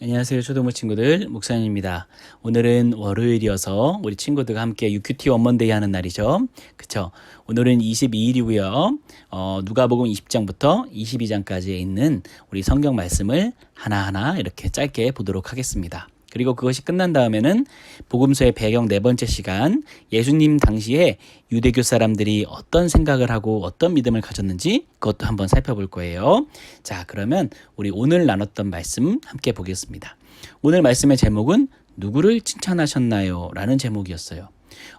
안녕하세요, 초등부 친구들. 목사님입니다. 오늘은 월요일이어서 우리 친구들과 함께 UQT 원먼데이 하는 날이죠. 그쵸? 오늘은 22일이고요. 누가복음 20장부터 22장까지에 있는 우리 성경 말씀을 하나하나 이렇게 짧게 보도록 하겠습니다. 그리고 그것이 끝난 다음에는 복음서의 배경 네 번째 시간, 예수님 당시에 유대교 사람들이 어떤 생각을 하고 어떤 믿음을 가졌는지 그것도 한번 살펴볼 거예요. 자, 그러면 우리 오늘 나눴던 말씀 함께 보겠습니다. 오늘 말씀의 제목은 누구를 칭찬하셨나요? 라는 제목이었어요.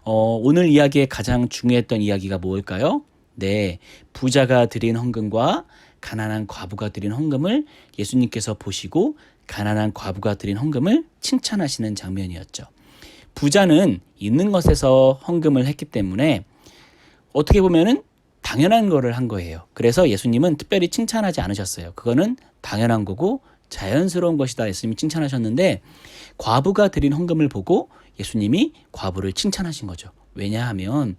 오늘 이야기에 가장 중요했던 이야기가 뭘까요? 네, 부자가 드린 헌금과 가난한 과부가 드린 헌금을 예수님께서 보시고 가난한 과부가 드린 헌금을 칭찬하시는 장면이었죠. 부자는 있는 것에서 헌금을 했기 때문에 어떻게 보면은 당연한 거를 한 거예요. 그래서 예수님은 특별히 칭찬하지 않으셨어요. 그거는 당연한 거고 자연스러운 것이다. 예수님이 칭찬하셨는데 과부가 드린 헌금을 보고 예수님이 과부를 칭찬하신 거죠. 왜냐하면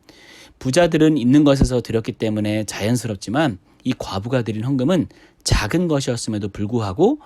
부자들은 있는 것에서 드렸기 때문에 자연스럽지만 이 과부가 드린 헌금은 작은 것이었음에도 불구하고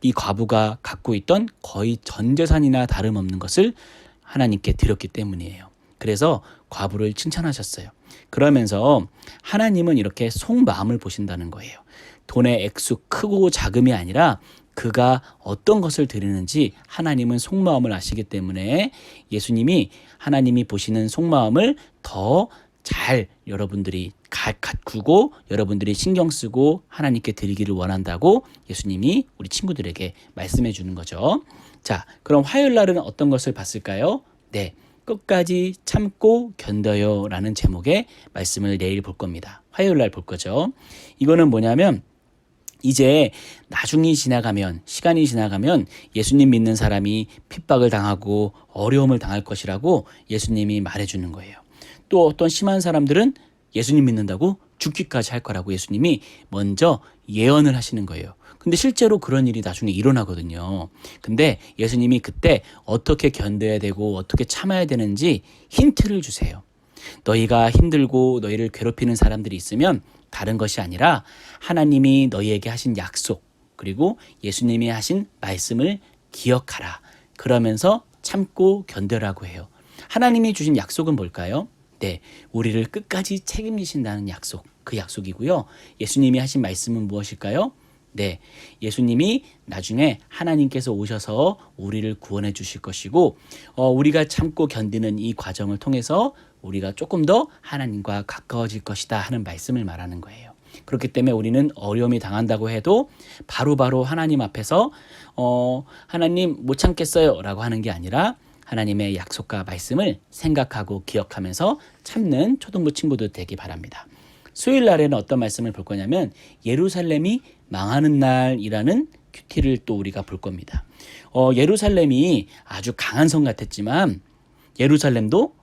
이 과부가 갖고 있던 거의 전 재산이나 다름없는 것을 하나님께 드렸기 때문이에요. 그래서 과부를 칭찬하셨어요. 그러면서 하나님은 이렇게 속마음을 보신다는 거예요. 돈의 액수 크고 작음이 아니라 그가 어떤 것을 드리는지 하나님은 속마음을 아시기 때문에 예수님이 하나님이 보시는 속마음을 더 잘 여러분들이 가꾸고 여러분들이 신경 쓰고 하나님께 드리기를 원한다고 예수님이 우리 친구들에게 말씀해 주는 거죠. 자, 그럼 화요일 날은 어떤 것을 봤을까요? 네, 끝까지 참고 견뎌요 라는 제목의 말씀을 내일 볼 겁니다. 화요일 날 볼 거죠. 이거는 뭐냐면 이제 나중이 지나가면 시간이 지나가면 예수님 믿는 사람이 핍박을 당하고 어려움을 당할 것이라고 예수님이 말해주는 거예요. 또 어떤 심한 사람들은 예수님 믿는다고 죽기까지 할 거라고 예수님이 먼저 예언을 하시는 거예요. 근데 실제로 그런 일이 나중에 일어나거든요. 근데 예수님이 그때 어떻게 견뎌야 되고 어떻게 참아야 되는지 힌트를 주세요. 너희가 힘들고 너희를 괴롭히는 사람들이 있으면 다른 것이 아니라 하나님이 너희에게 하신 약속 그리고 예수님이 하신 말씀을 기억하라. 그러면서 참고 견뎌라고 해요. 하나님이 주신 약속은 뭘까요? 네, 우리를 끝까지 책임지신다는 약속, 그 약속이고요. 예수님이 하신 말씀은 무엇일까요? 네, 예수님이 나중에 하나님께서 오셔서 우리를 구원해 주실 것이고 우리가 참고 견디는 이 과정을 통해서 우리가 조금 더 하나님과 가까워질 것이다 하는 말씀을 말하는 거예요. 그렇기 때문에 우리는 어려움이 당한다고 해도 바로바로 하나님 앞에서 하나님 못 참겠어요 라고 하는 게 아니라 하나님의 약속과 말씀을 생각하고 기억하면서 참는 초등부 친구들 되기 바랍니다. 수요일 날에는 어떤 말씀을 볼 거냐면 예루살렘이 망하는 날이라는 큐티를 또 우리가 볼 겁니다. 예루살렘이 아주 강한 성 같았지만 예루살렘도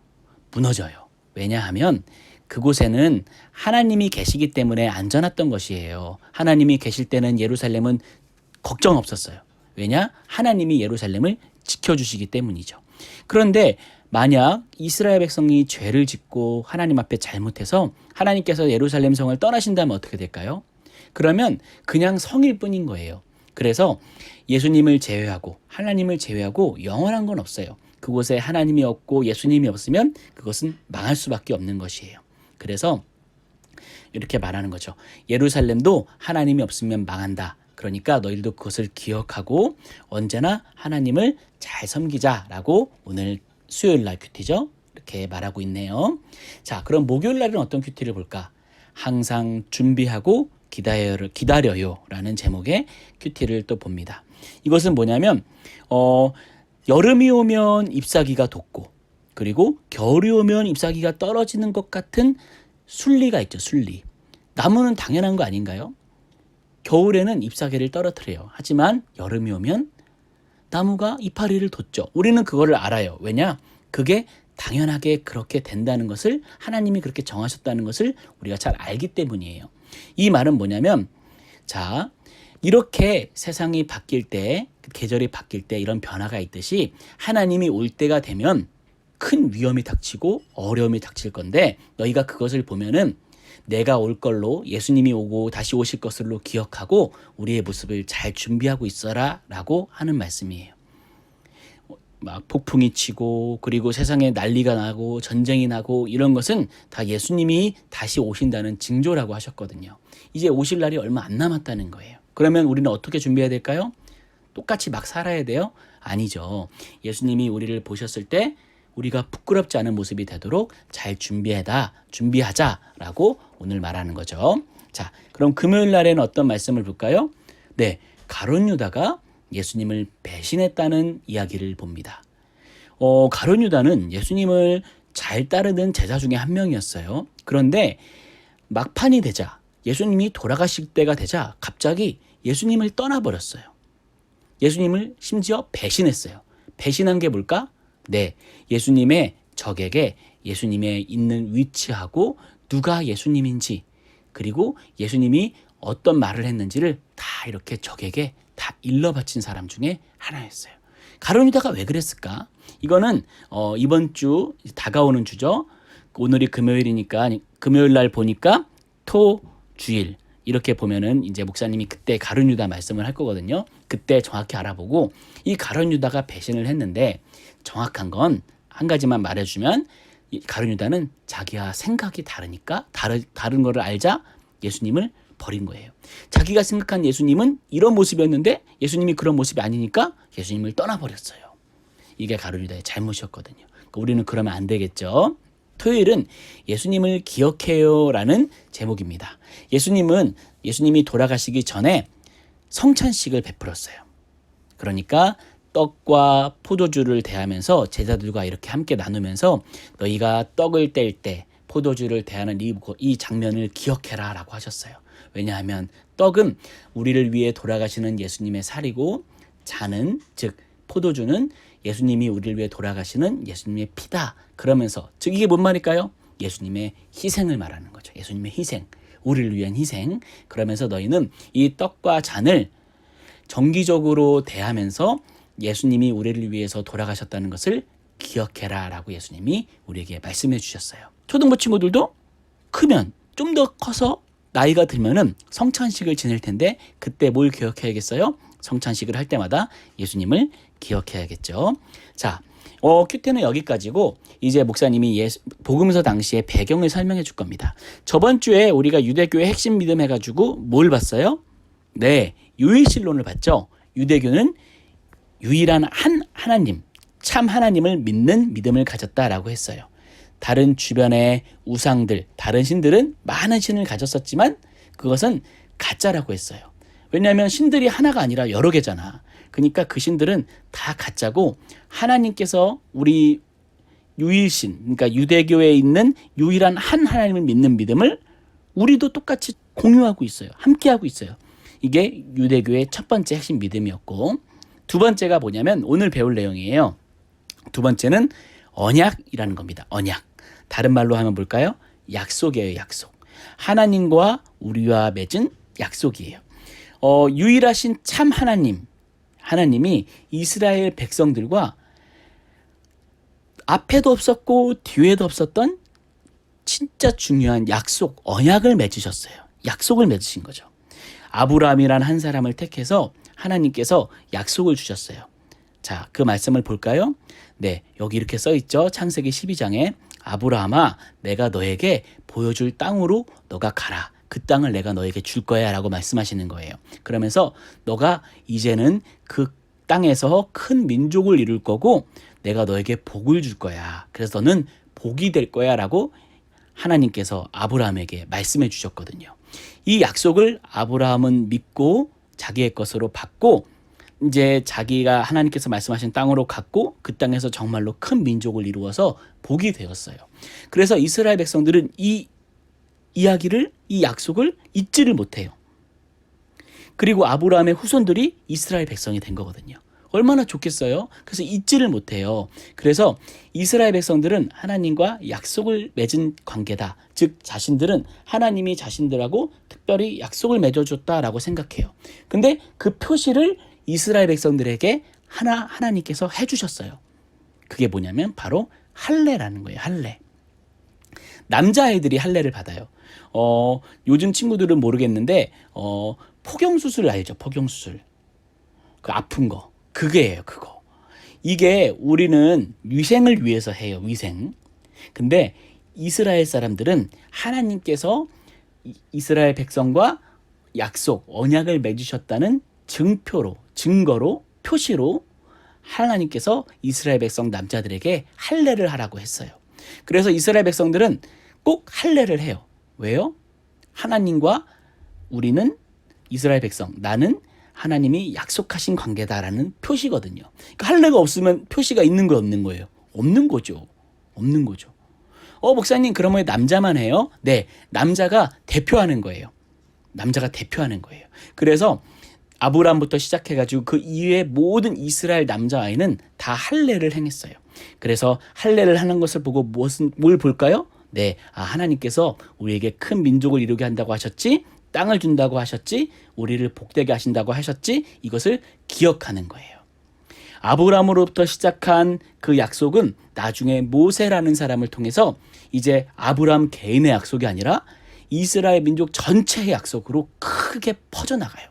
무너져요. 왜냐하면 그곳에는 하나님이 계시기 때문에 안전했던 것이에요. 하나님이 계실 때는 예루살렘은 걱정 없었어요. 왜냐? 하나님이 예루살렘을 지켜주시기 때문이죠. 그런데 만약 이스라엘 백성이 죄를 짓고 하나님 앞에 잘못해서 하나님께서 예루살렘 성을 떠나신다면 어떻게 될까요? 그러면 그냥 성일 뿐인 거예요. 그래서 예수님을 제외하고 하나님을 제외하고 영원한 건 없어요. 그곳에 하나님이 없고 예수님이 없으면 그것은 망할 수밖에 없는 것이에요. 그래서 이렇게 말하는 거죠. 예루살렘도 하나님이 없으면 망한다. 그러니까 너희들도 그것을 기억하고 언제나 하나님을 잘 섬기자라고 오늘 수요일 날 큐티죠. 이렇게 말하고 있네요. 자, 그럼 목요일 날은 어떤 큐티를 볼까? 항상 준비하고 기다려요 라는 제목의 큐티를 또 봅니다. 이것은 뭐냐면 여름이 오면 잎사귀가 돋고 그리고 겨울이 오면 잎사귀가 떨어지는 것 같은 순리가 있죠. 순리. 나무는 당연한 거 아닌가요? 겨울에는 잎사귀를 떨어뜨려요. 하지만 여름이 오면 나무가 이파리를 돋죠. 우리는 그거를 알아요. 왜냐? 그게 당연하게 그렇게 된다는 것을 하나님이 그렇게 정하셨다는 것을 우리가 잘 알기 때문이에요. 이 말은 뭐냐면 자, 이렇게 세상이 바뀔 때 계절이 바뀔 때 이런 변화가 있듯이 하나님이 올 때가 되면 큰 위험이 닥치고 어려움이 닥칠 건데 너희가 그것을 보면은 내가 올 걸로 예수님이 오고 다시 오실 것으로 기억하고 우리의 모습을 잘 준비하고 있어라 라고 하는 말씀이에요. 막 폭풍이 치고 그리고 세상에 난리가 나고 전쟁이 나고 이런 것은 다 예수님이 다시 오신다는 징조라고 하셨거든요. 이제 오실 날이 얼마 안 남았다는 거예요. 그러면 우리는 어떻게 준비해야 될까요? 똑같이 막 살아야 돼요? 아니죠. 예수님이 우리를 보셨을 때 우리가 부끄럽지 않은 모습이 되도록 잘 준비하자라고 오늘 말하는 거죠. 자, 그럼 금요일 날에는 어떤 말씀을 볼까요? 네, 가룟 유다가 예수님을 배신했다는 이야기를 봅니다. 가룟 유다는 예수님을 잘 따르는 제자 중에 한 명이었어요. 그런데 막판이 되자, 예수님이 돌아가실 때가 되자 갑자기 예수님을 떠나버렸어요. 예수님을 심지어 배신했어요. 배신한 게 뭘까? 네, 예수님의 적에게 예수님의 있는 위치하고 누가 예수님인지 그리고 예수님이 어떤 말을 했는지를 다 이렇게 적에게 다 일러바친 사람 중에 하나였어요. 가룟 유다가 왜 그랬을까? 이거는 이번 주 다가오는 주죠. 오늘이 금요일이니까 금요일 날 보니까 토 주일 이렇게 보면은 이제 목사님이 그때 가룟 유다 말씀을 할 거거든요. 그때 정확히 알아보고 이 가룟 유다가 배신을 했는데 정확한 건 한 가지만 말해주면 이 가룟 유다는 자기와 생각이 다르니까 다른 거를 알자 예수님을 버린 거예요. 자기가 생각한 예수님은 이런 모습이었는데 예수님이 그런 모습이 아니니까 예수님을 떠나버렸어요. 이게 가룟 유다의 잘못이었거든요. 그러니까 우리는 그러면 안 되겠죠. 토요일은 예수님을 기억해요라는 제목입니다. 예수님이 돌아가시기 전에 성찬식을 베풀었어요. 그러니까 떡과 포도주를 대하면서 제자들과 이렇게 함께 나누면서 너희가 떡을 뗄 때 포도주를 대하는 이 장면을 기억해라 라고 하셨어요. 왜냐하면 떡은 우리를 위해 돌아가시는 예수님의 살이고 잔은 즉 포도주는 예수님이 우리를 위해 돌아가시는 예수님의 피다. 그러면서 즉 이게 뭔 말일까요? 예수님의 희생을 말하는 거죠. 예수님의 희생, 우리를 위한 희생. 그러면서 너희는 이 떡과 잔을 정기적으로 대하면서 예수님이 우리를 위해서 돌아가셨다는 것을 기억해라 라고 예수님이 우리에게 말씀해 주셨어요. 초등부 친구들도 크면 좀 더 커서 나이가 들면은 성찬식을 지낼 텐데 그때 뭘 기억해야겠어요? 성찬식을 할 때마다 예수님을 기억해야겠죠. 자, 큐테는 여기까지고 이제 목사님이 복음서 당시의 배경을 설명해 줄 겁니다. 저번 주에 우리가 유대교의 핵심 믿음 해가지고 뭘 봤어요? 네, 유일신론을 봤죠. 유대교는 유일한 한 하나님, 참 하나님을 믿는 믿음을 가졌다라고 했어요. 다른 주변의 우상들, 다른 신들은 많은 신을 가졌었지만 그것은 가짜라고 했어요. 왜냐하면 신들이 하나가 아니라 여러 개잖아. 그러니까 그 신들은 다 가짜고 하나님께서 우리 유일신, 그러니까 유대교에 있는 유일한 한 하나님을 믿는 믿음을 우리도 똑같이 공유하고 있어요. 함께하고 있어요. 이게 유대교의 첫 번째 핵심 믿음이었고 두 번째가 뭐냐면 오늘 배울 내용이에요. 두 번째는 언약이라는 겁니다. 언약. 다른 말로 하면 뭘까요? 약속이에요. 약속. 하나님과 우리와 맺은 약속이에요. 유일하신 참 하나님이 이스라엘 백성들과 앞에도 없었고 뒤에도 없었던 진짜 중요한 약속, 언약을 맺으셨어요. 약속을 맺으신 거죠. 아브라함이란 한 사람을 택해서 하나님께서 약속을 주셨어요. 자, 그 말씀을 볼까요? 네, 여기 이렇게 써 있죠. 창세기 12장에 아브라함아, 내가 너에게 보여줄 땅으로 너가 가라. 그 땅을 내가 너에게 줄 거야 라고 말씀하시는 거예요. 그러면서 너가 이제는 그 땅에서 큰 민족을 이룰 거고 내가 너에게 복을 줄 거야. 그래서 너는 복이 될 거야 라고 하나님께서 아브라함에게 말씀해 주셨거든요. 이 약속을 아브라함은 믿고 자기의 것으로 받고 이제 자기가 하나님께서 말씀하신 땅으로 갔고 그 땅에서 정말로 큰 민족을 이루어서 복이 되었어요. 그래서 이스라엘 백성들은 이 이야기를, 이 약속을 잊지를 못해요. 그리고 아브라함의 후손들이 이스라엘 백성이 된 거거든요. 얼마나 좋겠어요? 그래서 잊지를 못해요. 그래서 이스라엘 백성들은 하나님과 약속을 맺은 관계다. 즉 자신들은 하나님이 자신들하고 특별히 약속을 맺어줬다라고 생각해요. 근데 그 표시를 이스라엘 백성들에게 하나님께서 해주셨어요. 그게 뭐냐면 바로 할례라는 거예요. 할례. 남자아이들이 할례를 받아요. 요즘 친구들은 모르겠는데 포경수술 알죠? 포경수술. 그 아픈 거. 그게예요, 그거. 이게 우리는 위생을 위해서 해요, 위생. 근데 이스라엘 사람들은 하나님께서 이스라엘 백성과 약속, 언약을 맺으셨다는 증표로, 증거로, 표시로 하나님께서 이스라엘 백성 남자들에게 할례를 하라고 했어요. 그래서 이스라엘 백성들은 꼭 할례를 해요. 왜요? 하나님과 우리는 이스라엘 백성, 나는 하나님이 약속하신 관계다라는 표시거든요. 그러니까 할례가 없으면 표시가 있는 거 없는 거예요? 없는 거죠. 없는 거죠. 목사님, 그러면 남자만 해요? 네, 남자가 대표하는 거예요. 남자가 대표하는 거예요. 그래서 아브라함부터 시작해가지고 그 이외의 모든 이스라엘 남자아이는 다 할례를 행했어요. 그래서 할례를 하는 것을 보고 뭘 볼까요? 네, 하나님께서 우리에게 큰 민족을 이루게 한다고 하셨지, 땅을 준다고 하셨지, 우리를 복되게 하신다고 하셨지, 이것을 기억하는 거예요. 아브라함으로부터 시작한 그 약속은 나중에 모세라는 사람을 통해서 이제 아브라함 개인의 약속이 아니라 이스라엘 민족 전체의 약속으로 크게 퍼져나가요.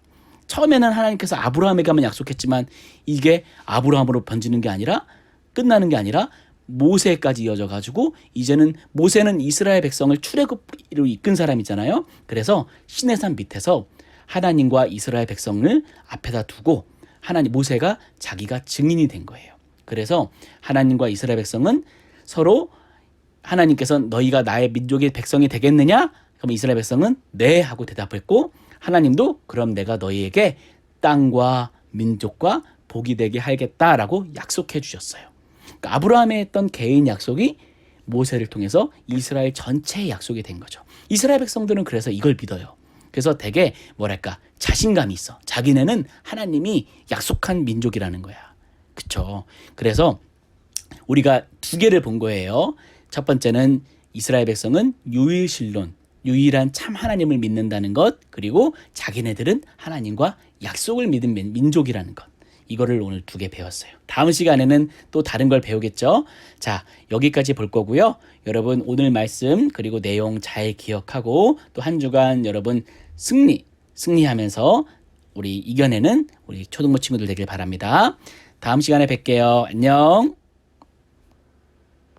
처음에는 하나님께서 아브라함에게만 약속했지만 이게 아브라함으로 번지는 게 아니라 끝나는 게 아니라 모세까지 이어져 가지고 이제는 모세는 이스라엘 백성을 출애굽으로 이끈 사람이잖아요. 그래서 시내산 밑에서 하나님과 이스라엘 백성을 앞에다 두고 모세가 자기가 증인이 된 거예요. 그래서 하나님과 이스라엘 백성은 서로 하나님께서 너희가 나의 민족의 백성이 되겠느냐? 그럼 이스라엘 백성은 네 하고 대답했고 하나님도 그럼 내가 너희에게 땅과 민족과 복이 되게 하겠다라고 약속해 주셨어요. 그러니까 아브라함에 했던 개인 약속이 모세를 통해서 이스라엘 전체의 약속이 된 거죠. 이스라엘 백성들은 그래서 이걸 믿어요. 그래서 되게 자신감이 있어. 자기네는 하나님이 약속한 민족이라는 거야. 그쵸? 그래서 우리가 두 개를 본 거예요. 첫 번째는 이스라엘 백성은 유일신론, 유일한 참 하나님을 믿는다는 것, 그리고 자기네들은 하나님과 약속을 믿은 민족이라는 것. 이거를 오늘 두 개 배웠어요. 다음 시간에는 또 다른 걸 배우겠죠? 자, 여기까지 볼 거고요. 여러분 오늘 말씀 그리고 내용 잘 기억하고 또 한 주간 여러분 승리하면서 우리 이겨내는 우리 초등부 친구들 되길 바랍니다. 다음 시간에 뵐게요. 안녕.